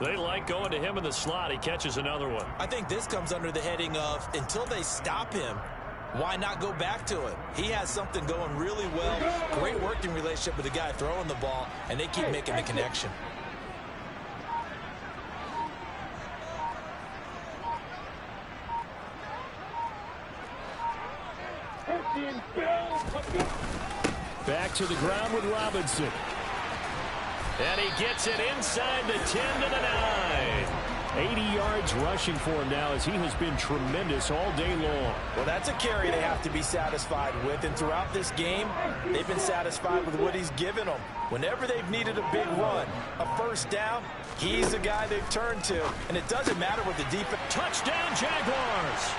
They like going to him in the slot. He catches another one. I think this comes under the heading of until they stop him, why not go back to it? He has something going really well. Great working relationship with the guy throwing the ball, and they keep making the connection. Back to the ground with Robinson. And he gets it inside the 10 to the 9. 80 yards rushing for him now as he has been tremendous all day long. Well, that's a carry they have to be satisfied with. And throughout this game, they've been satisfied with what he's given them. Whenever they've needed a big run, a first down, he's the guy they've turned to. And it doesn't matter what the defense. Touchdown, Jaguars.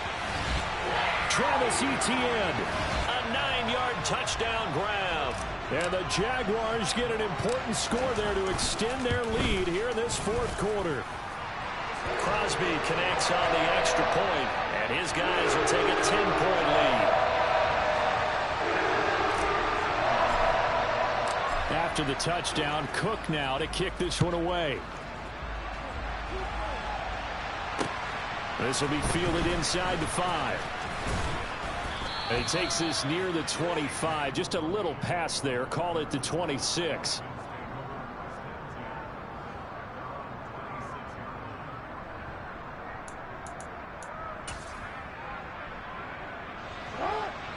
Travis Etienne, a 9-yard touchdown grab. And the Jaguars get an important score there to extend their lead here in this fourth quarter. Crosby connects on the extra point, and his guys will take a 10-point lead. After the touchdown, Cook now to kick this one away. This will be fielded inside the 5. And he takes this near the 25. Just a little pass there. Call it the 26.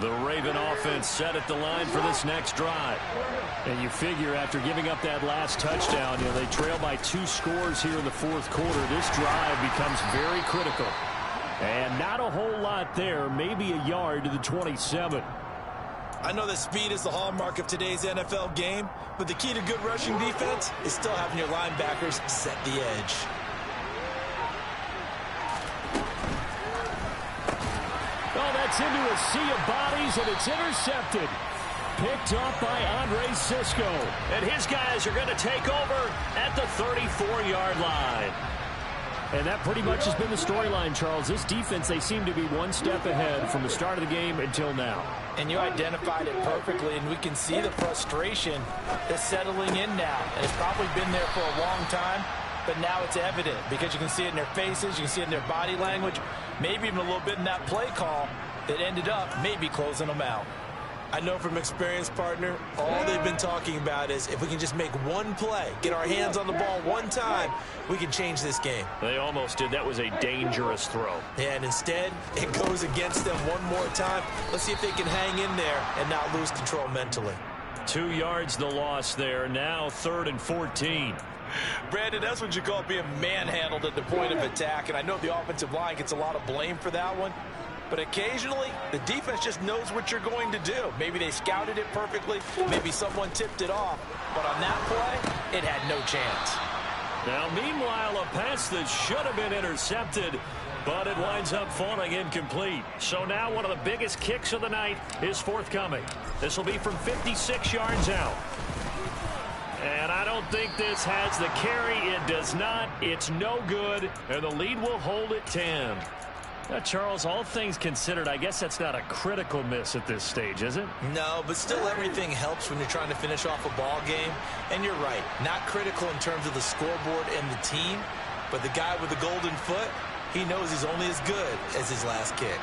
The Raven offense set at the line for this next drive. And you figure after giving up that last touchdown, they trail by 2 scores here in the fourth quarter. This drive becomes very critical. And not a whole lot there, maybe a yard to the 27. I know that speed is the hallmark of today's NFL game, but the key to good rushing defense is still having your linebackers set the edge. Oh, that's into a sea of bodies, and it's intercepted. Picked up by Andre Cisco. And his guys are going to take over at the 34-yard line. And that pretty much has been the storyline, Charles. This defense, they seem to be one step ahead from the start of the game until now. And you identified it perfectly, and we can see the frustration that's settling in now. And it's probably been there for a long time, but now it's evident because you can see it in their faces, you can see it in their body language, maybe even a little bit in that play call that ended up maybe closing them out. I know from experience, partner, all they've been talking about is if we can just make one play, get our hands on the ball one time, we can change this game. They almost did. That was a dangerous throw. Yeah, and instead, it goes against them one more time. Let's see if they can hang in there and not lose control mentally. 2 yards the loss there. Now 3rd and 14. Brandon, that's what you call being manhandled at the point of attack, and I know the offensive line gets a lot of blame for that one. But occasionally, the defense just knows what you're going to do. Maybe they scouted it perfectly. Maybe someone tipped it off. But on that play, it had no chance. Now, meanwhile, a pass that should have been intercepted, but it winds up falling incomplete. So now one of the biggest kicks of the night is forthcoming. This will be from 56 yards out. And I don't think this has the carry. It does not. It's no good. And the lead will hold at 10. Now, Charles, all things considered, I guess that's not a critical miss at this stage, is it? No, but still everything helps when you're trying to finish off a ball game. And you're right, not critical in terms of the scoreboard and the team, but the guy with the golden foot, he knows he's only as good as his last kick.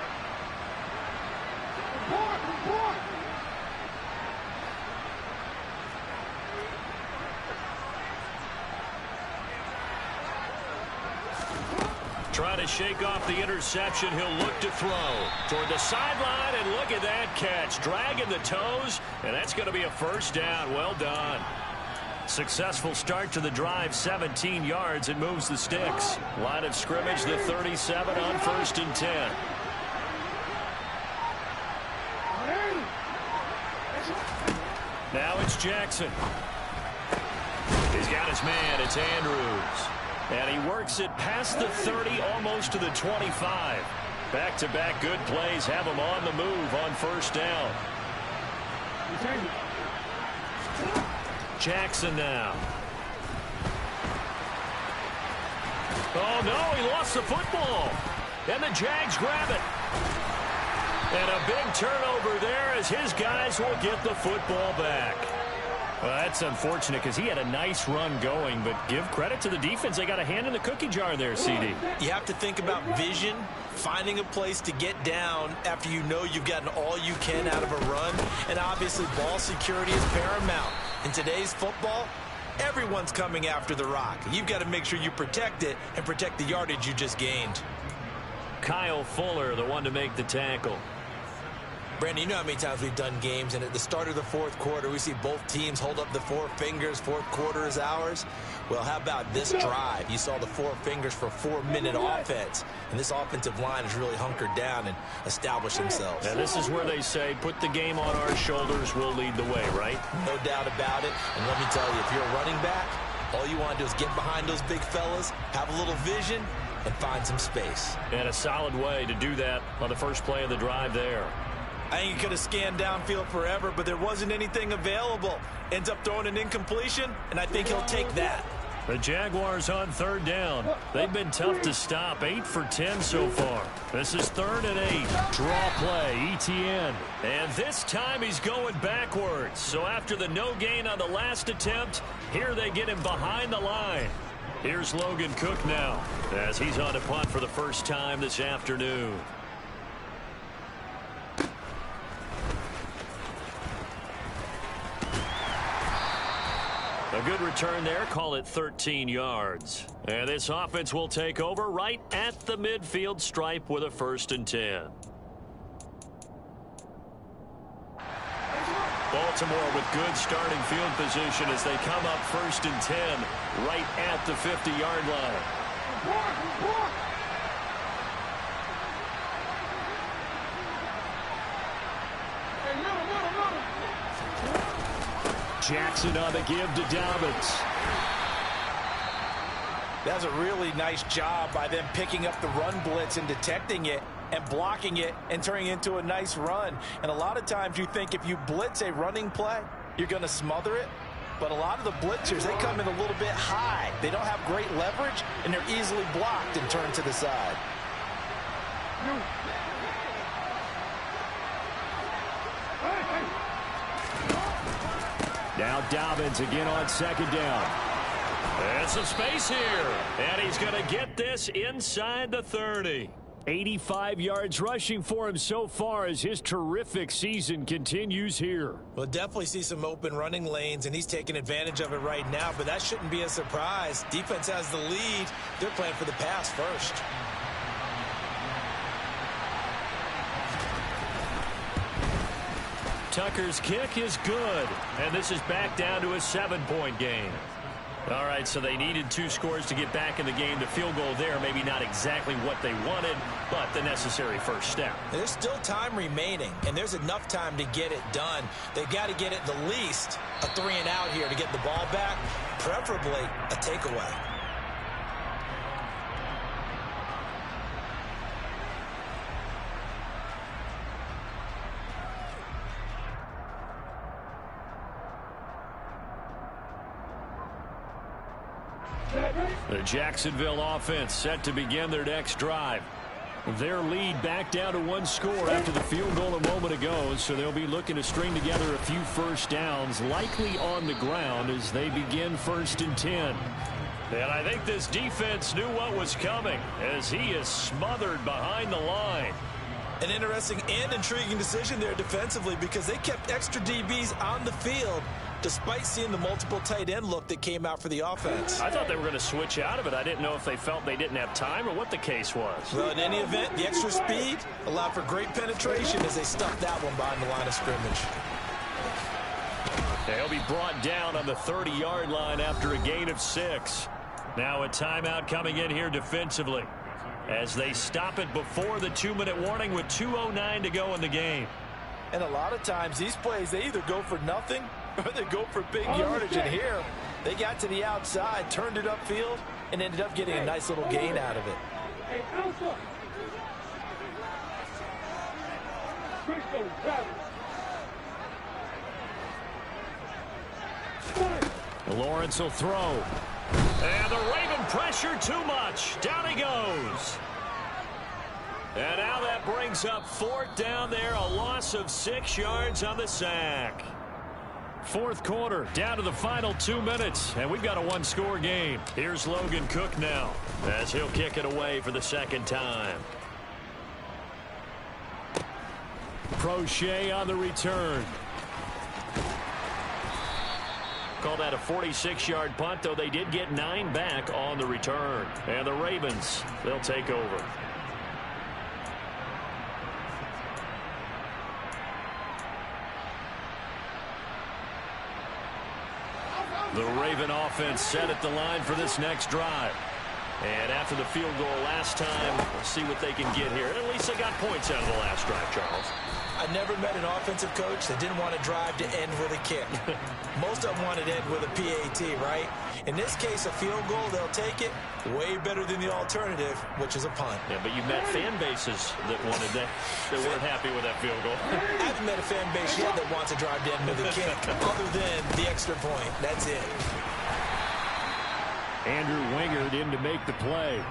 Trying to shake off the interception. He'll look to throw toward the sideline, and look at that catch. Dragging the toes, and that's going to be a first down. Well done. Successful start to the drive, 17 yards. It moves the sticks. Line of scrimmage, the 37 on 1st and 10. Now it's Jackson. He's got his man. It's Andrews. And he works it past the 30, almost to the 25. Back-to-back good plays have them on the move on first down. Jackson now. Oh, no, he lost the football. And the Jags grab it. And a big turnover there as his guys will get the football back. Well, that's unfortunate because he had a nice run going, but give credit to the defense. They got a hand in the cookie jar there, CD. You have to think about vision, finding a place to get down after you know you've gotten all you can out of a run, and obviously ball security is paramount. In today's football, everyone's coming after the rock. You've got to make sure you protect it and protect the yardage you just gained. Kyle Fuller, the one to make the tackle. Brandon, you know how many times we've done games, and at the start of the fourth quarter, we see both teams hold up the four fingers, fourth quarter is ours. Well, how about this drive? You saw the four fingers for 4-minute offense, and this offensive line has really hunkered down and established themselves. And this is where they say, put the game on our shoulders, we'll lead the way, right? No doubt about it, and let me tell you, if you're a running back, all you want to do is get behind those big fellas, have a little vision, and find some space. And a solid way to do that on the first play of the drive there. I think he could have scanned downfield forever, but there wasn't anything available. Ends up throwing an incompletion, and I think he'll take that. The Jaguars on third down. They've been tough to stop. 8 for 10 so far. This is 3rd and 8. Draw play, ETN. And this time he's going backwards. So after the no gain on the last attempt, here they get him behind the line. Here's Logan Cook now as he's on a punt for the first time this afternoon. A good return there. Call it 13 yards. And this offense will take over right at the midfield stripe with a 1st and 10. Baltimore with good starting field position as they come up 1st and 10 right at the 50-yard line. Jackson on the give to Dobbins. That's a really nice job by them picking up the run blitz and detecting it and blocking it and turning it into a nice run. And a lot of times you think if you blitz a running play, you're going to smother it. But a lot of the blitzers, they come in a little bit high. They don't have great leverage, and they're easily blocked and turned to the side. Now Dobbins again on 2nd down. There's some space here. And he's going to get this inside the 30. 85 yards rushing for him so far as his terrific season continues here. We'll definitely see some open running lanes, and he's taking advantage of it right now, but that shouldn't be a surprise. Defense has the lead. They're playing for the pass first. Tucker's kick is good, and this is back down to a 7-point game. All right, so they needed 2 scores to get back in the game. The field goal there, maybe not exactly what they wanted, but the necessary first step. There's still time remaining, and there's enough time to get it done. They've got to get it the least a 3-and-out here to get the ball back, preferably a takeaway. The Jacksonville offense set to begin their next drive. Their lead back down to 1 score after the field goal a moment ago, so they'll be looking to string together a few first downs, likely on the ground as they begin 1st and 10. And I think this defense knew what was coming as he is smothered behind the line. An interesting and intriguing decision there defensively because they kept extra DBs on the field despite seeing the multiple tight end look that came out for the offense. I thought they were going to switch out of it. I didn't know if they felt they didn't have time or what the case was. Well, in any event, the extra speed allowed for great penetration as they stuffed that one behind the line of scrimmage. They'll be brought down on the 30-yard line after a gain of 6. Now a timeout coming in here defensively as they stop it before the 2-minute warning with 2:09 to go in the game. And a lot of times these plays, they either go for nothing or they go for big yardage. And here, they got to the outside, turned it upfield, and ended up getting a nice little gain out of it. Preseason, Travis. Lawrence will throw. And the Raven pressure too much. Down he goes. And now that brings up 4th down there. A loss of 6 yards on the sack. 4th quarter, down to the final 2 minutes. And we've got a 1-score game. Here's Logan Cook now, as he'll kick it away for the 2nd time. Crochet on the return. Call that a 46-yard punt, though they did get 9 back on the return. And the Ravens, they'll take over. The Raven offense set at the line for this next drive. And after the field goal last time, we'll see what they can get here. At least they got points out of the last drive, Charles. I never met an offensive coach that didn't want to drive to end with a kick. Most of them wanted to end with a PAT, right? In this case, a field goal, they'll take it. Way better than the alternative, which is a punt. Yeah, but you've met fan bases that wanted that, that weren't happy with that field goal. I haven't met a fan base yet that wants to drive to end with a kick, other than the extra point. That's it. Andrew Wingard in to make the play.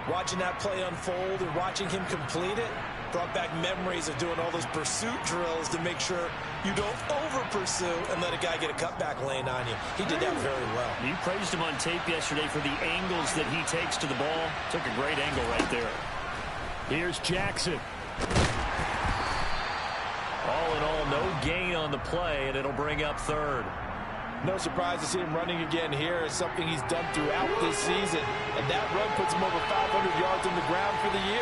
Watching that play unfold and watching him complete it brought back memories of doing all those pursuit drills to make sure you don't over-pursue and let a guy get a cutback lane on you. He did that very well. You praised him on tape yesterday for the angles that he takes to the ball. Took a great angle right there. Here's Jackson. All in all, no gain on the play, and it'll bring up 3rd. No surprise to see him running again here. It's something he's done throughout this season. And that run puts him over 500 yards on the ground for the year.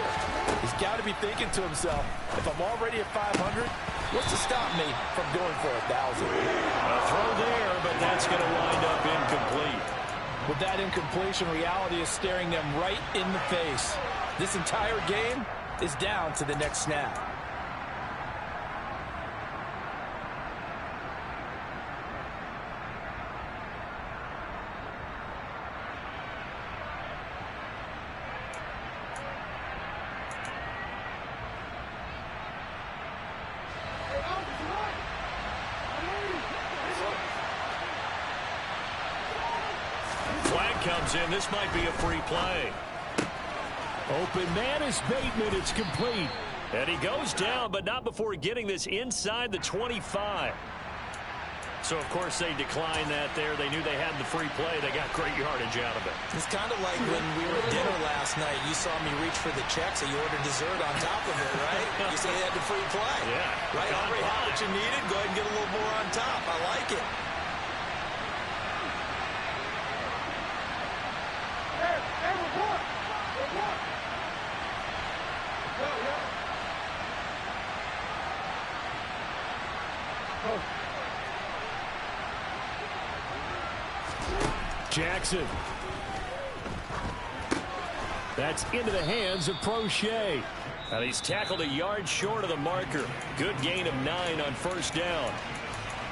He's got to be thinking to himself, if I'm already at 500, what's to stop me from going for 1,000? A throw there, but that's going to wind up incomplete. With that incompletion, reality is staring them right in the face. This entire game is down to the next snap. Comes in. This might be a free play. Open man is Bateman. It's complete. And he goes down, but not before getting this inside the 25. So, of course, they declined that there. They knew they had the free play. They got great yardage out of it. It's kind of like when we were at dinner last night. You saw me reach for the check, so you ordered dessert on top of it, right? You say you had the free play. Yeah. Right? Already had what you needed. Go ahead and get a little more on top. I like it. Jackson. That's into the hands of Crochet. And he's tackled a yard short of the marker. Good gain of 9 on 1st down.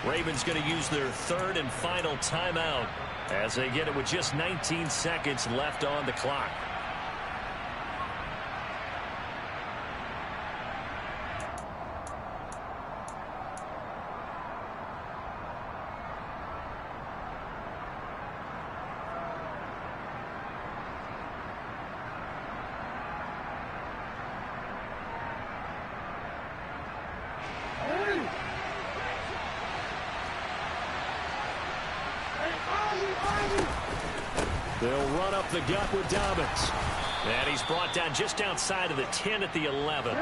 Ravens going to use their 3rd and final timeout as they get it with just 19 seconds left on the clock. They'll run up the gut with Dobbins. And he's brought down just outside of the 10 at the 11.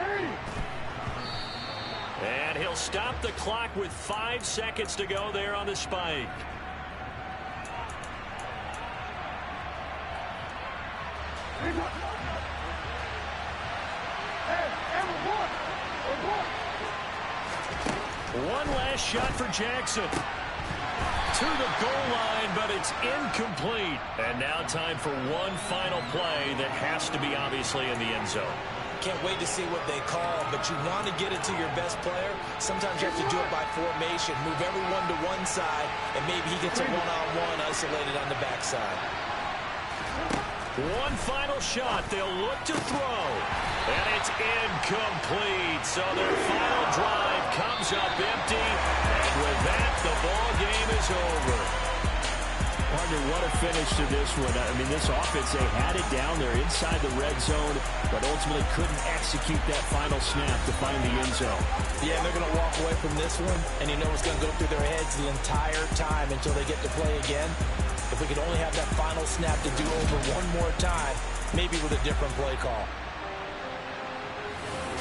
And he'll stop the clock with 5 seconds to go there on the spike. One last shot for Jackson. To the goal line, but it's incomplete. And now time for one final play that has to be obviously in the end zone. Can't wait to see what they call, but you want to get it to your best player. Sometimes you have to do it by formation. Move everyone to one side, and maybe he gets a one-on-one isolated on the backside. One final shot. They'll look to throw. And it's incomplete. So their final drive comes up empty. And with that, the ball game is over. Partner, what a finish to this one. I mean, this offense, they had it down there inside the red zone, but ultimately couldn't execute that final snap to find the end zone. Yeah, they're going to walk away from this one, and you know it's going to go through their heads the entire time until they get to play again. If we could only have that final snap to do over one more time, maybe with a different play call.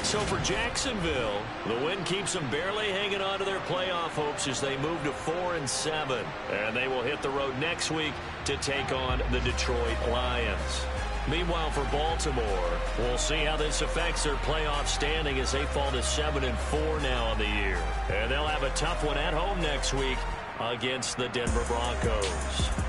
So for Jacksonville, the win keeps them barely hanging on to their playoff hopes as they move to 4-7. And they will hit the road next week to take on the Detroit Lions. Meanwhile, for Baltimore, we'll see how this affects their playoff standing as they fall to 7-4 now on the year. And they'll have a tough one at home next week against the Denver Broncos.